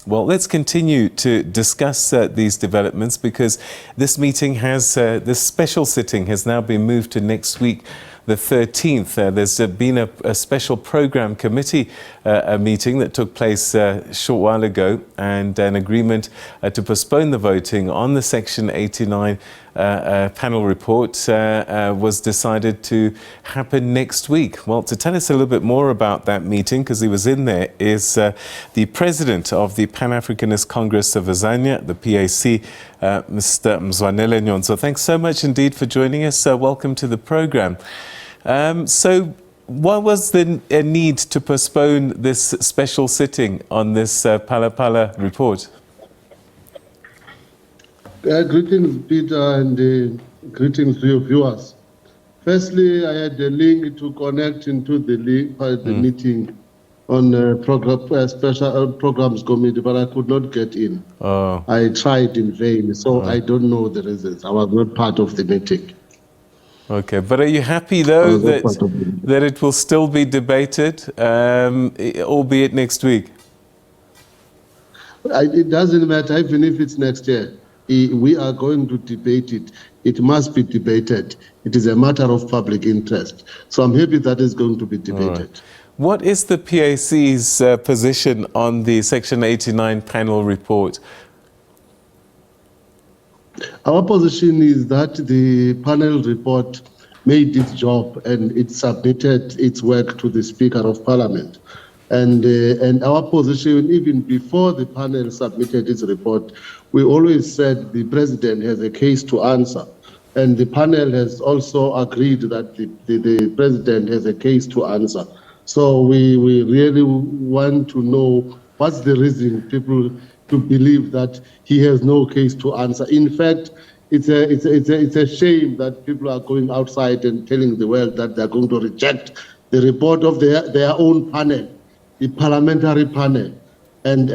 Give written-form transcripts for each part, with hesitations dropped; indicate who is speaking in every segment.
Speaker 1: Well, let's continue to discuss these developments, because this meeting has, this special sitting has now been moved to next week, the 13th. There's been a special program committee meeting that took place a short while ago, and an agreement to postpone the voting on the Section 89 panel report was decided to happen next week. Well, to tell us a little bit more about that meeting, because he was in there, is the President of the Pan-Africanist Congress of Azania, the PAC, Mr. Mzwanele Nyhontso. Thanks so much indeed for joining us. Welcome to the program. So what was the need to postpone this special sitting on this Phala report?
Speaker 2: Greetings, Peter, and greetings to your viewers. Firstly, I had a link to connect into the meeting on special programs committee, but I could not get in.
Speaker 1: Oh.
Speaker 2: I tried in vain, so I don't know the reasons. I was not part of the meeting.
Speaker 1: Okay, but are you happy though that it will still be debated, albeit next week?
Speaker 2: It doesn't matter, even if it's next year. We are going to debate it. It must be debated. It is a matter of public interest. So I'm happy that is going to be debated.
Speaker 1: Right. What is the PAC's position on the Section 89 panel report?
Speaker 2: Our position is that the panel report made its job and it submitted its work to the Speaker of Parliament. And our position, even before the panel submitted its report, we always said the President has a case to answer. And the panel has also agreed that the President has a case to answer. So we really want to know what's the reason people to believe that he has no case to answer. In fact, it's a shame that people are going outside and telling the world that they're going to reject the report of their own panel, the parliamentary panel, and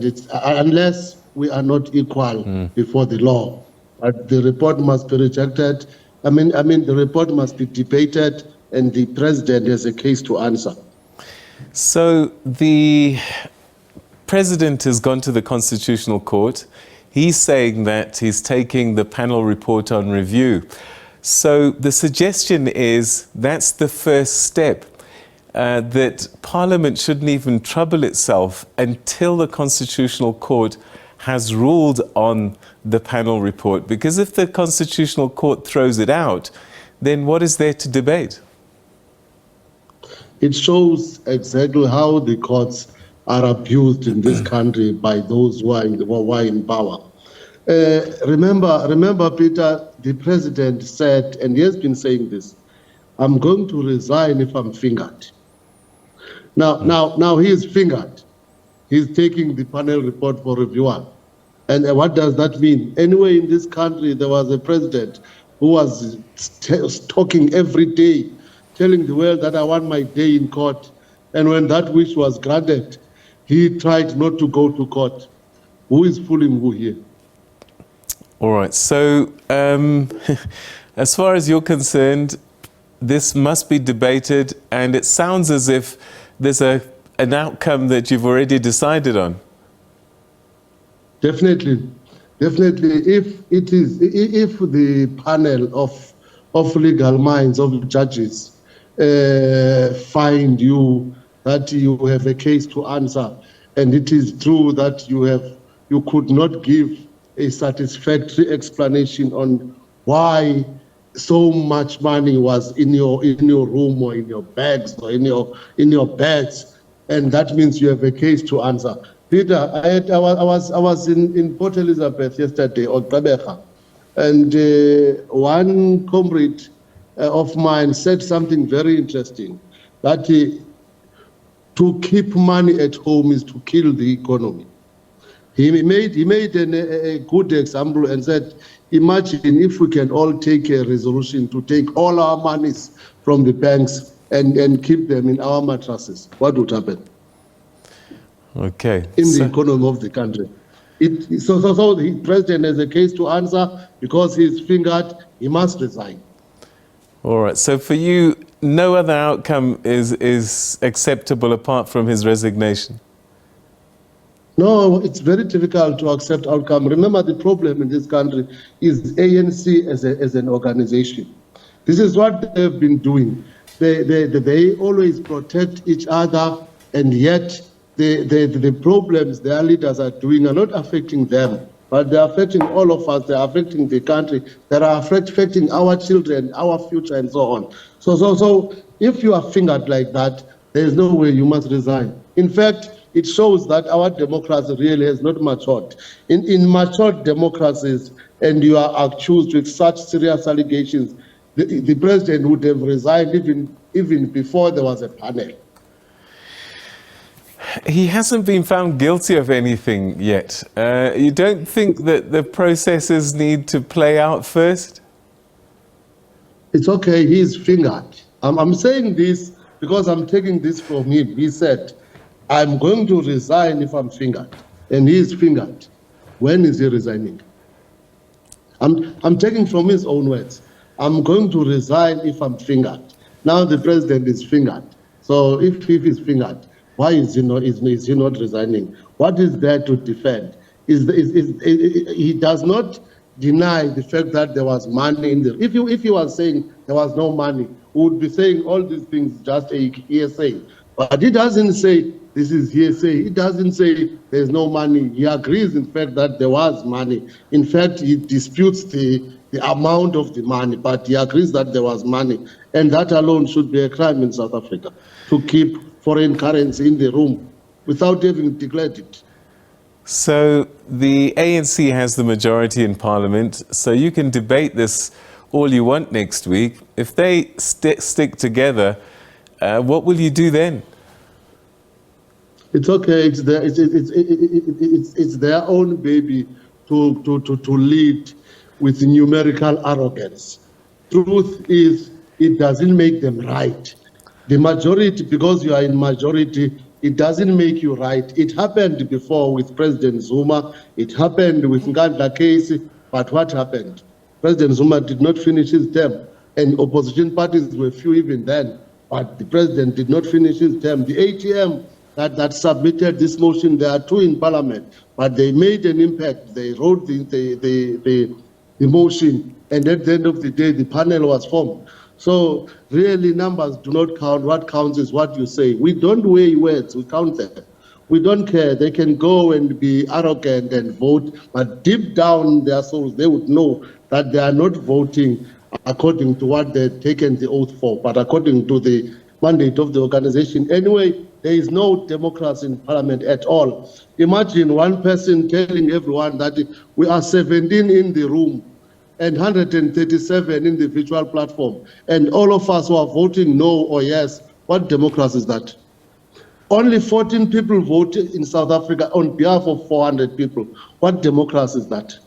Speaker 2: it's unless we are not equal before the law. But the report must be rejected. I mean, the report must be debated, and the President has a case to answer.
Speaker 1: So the President has gone to the Constitutional Court. He's saying that he's taking the panel report on review. So the suggestion is that's the first step, that Parliament shouldn't even trouble itself until the Constitutional Court has ruled on the panel report. Because if the Constitutional Court throws it out, then what is there to debate? It
Speaker 2: shows exactly how the courts are abused in this country by those who are in power. Remember, Peter, the President said, and he has been saying this, I'm going to resign if I'm fingered. Now he is fingered. He's taking the panel report for review. And what does that mean? Anyway, in this country, there was a president who was talking every day, telling the world that I want my day in court. And when that wish was granted, he tried not to go to court. Who is fooling who here?
Speaker 1: All right. So as far as you're concerned, this must be debated, and it sounds as if there's an outcome that you've already decided on.
Speaker 2: Definitely. If the panel of legal minds, of judges, find you that you have a case to answer, and it is true that you could not give a satisfactory explanation on why so much money was in your room or in your bags or in your beds, and that means you have a case to answer. Peter, I was in Port Elizabeth yesterday on Gqeberha, and one comrade of mine said something very interesting, that to keep money at home is to kill the economy. He made a good example and said, imagine if we can all take a resolution to take all our monies from the banks and keep them in our mattresses. What would happen?
Speaker 1: Okay.
Speaker 2: In the economy of the country. So the President has a case to answer. Because he's fingered, he must resign.
Speaker 1: All right. So for you, no other outcome is acceptable apart from his resignation?
Speaker 2: No, it's very difficult to accept outcome. Remember, the problem in this country is ANC as an organization. This is what they've been doing. They always protect each other, and yet the problems their leaders are doing are not affecting them, but they're affecting all of us. They're affecting the country. They're affecting our children, our future, and so on. So if you are fingered like that, there is no way you must resign. In fact, it shows that our democracy really has not matured. In matured democracies, and you are accused with such serious allegations, the president would have resigned even before there was a panel.
Speaker 1: He hasn't been found guilty of anything yet. You don't think that the processes need to play out first?
Speaker 2: It's okay, he's fingered. I'm saying this because I'm taking this from him. He said, I'm going to resign if I'm fingered. And he is fingered. When is he resigning? I'm taking from his own words. I'm going to resign if I'm fingered. Now the president is fingered. So if he's fingered, why is he not resigning? What is there to defend? He does not deny the fact that there was money in there. If he was saying there was no money, we would be saying all these things just a hearsay. But he doesn't say this is hearsay. He doesn't say there's no money. He agrees, in fact, that there was money. In fact, he disputes the amount of the money, but he agrees that there was money. And that alone should be a crime in South Africa, to keep foreign currency in the room without having declared it.
Speaker 1: So the ANC has the majority in Parliament, so you can debate this all you want next week. If they stick together, what will you do then?
Speaker 2: It's okay. It's their own baby to lead with numerical arrogance. Truth is, it doesn't make them right. The majority, because you are in majority, it doesn't make you right. It happened before with President Zuma. It happened with Nkandla case. But what happened? President Zuma did not finish his term, and opposition parties were few even then. But the president did not finish his term. The ATM that submitted this motion, there are two in Parliament, but they made an impact. They wrote the motion, and at the end of the day, the panel was formed. So really, numbers do not count. What counts is what you say. We don't weigh words, we count them. We don't care. They can go and be arrogant and vote, but deep down in their souls, they would know that they are not voting according to what they've taken the oath for, but according to the mandate of the organization. Anyway, there is no democracy in Parliament at all. Imagine one person telling everyone that we are 17 in the room and 137 in the virtual platform, and all of us who are voting no or yes. What democracy is that? Only 14 people voted in South Africa on behalf of 400 people. What democracy is that?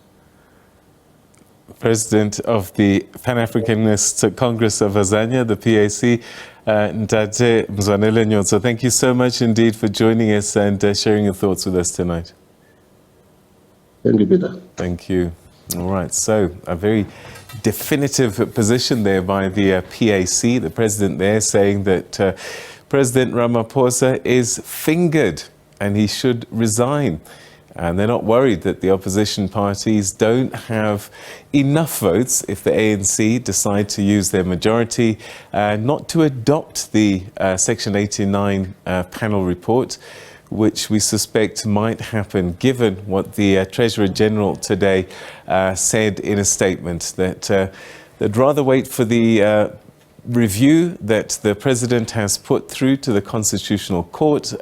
Speaker 1: President of the Pan-Africanist Congress of Azania, the PAC, Ntate Mzwanele Nyhontso. Thank you so much indeed for joining us and sharing your thoughts with us tonight.
Speaker 2: Thank you, Peter.
Speaker 1: Thank you. All right, so a very definitive position there by the PAC, the president there saying that President Ramaphosa is fingered and he should resign. And they're not worried that the opposition parties don't have enough votes if the ANC decide to use their majority not to adopt the Section 89 panel report, which we suspect might happen given what the Treasurer General today said in a statement, that they'd rather wait for the review that the President has put through to the Constitutional Court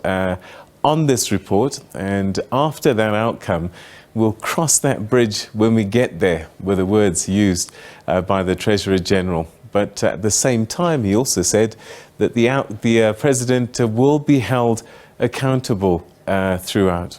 Speaker 1: on this report, and after that outcome, we'll cross that bridge when we get there, were the words used by the Treasurer General. But at the same time, he also said that the President will be held accountable throughout.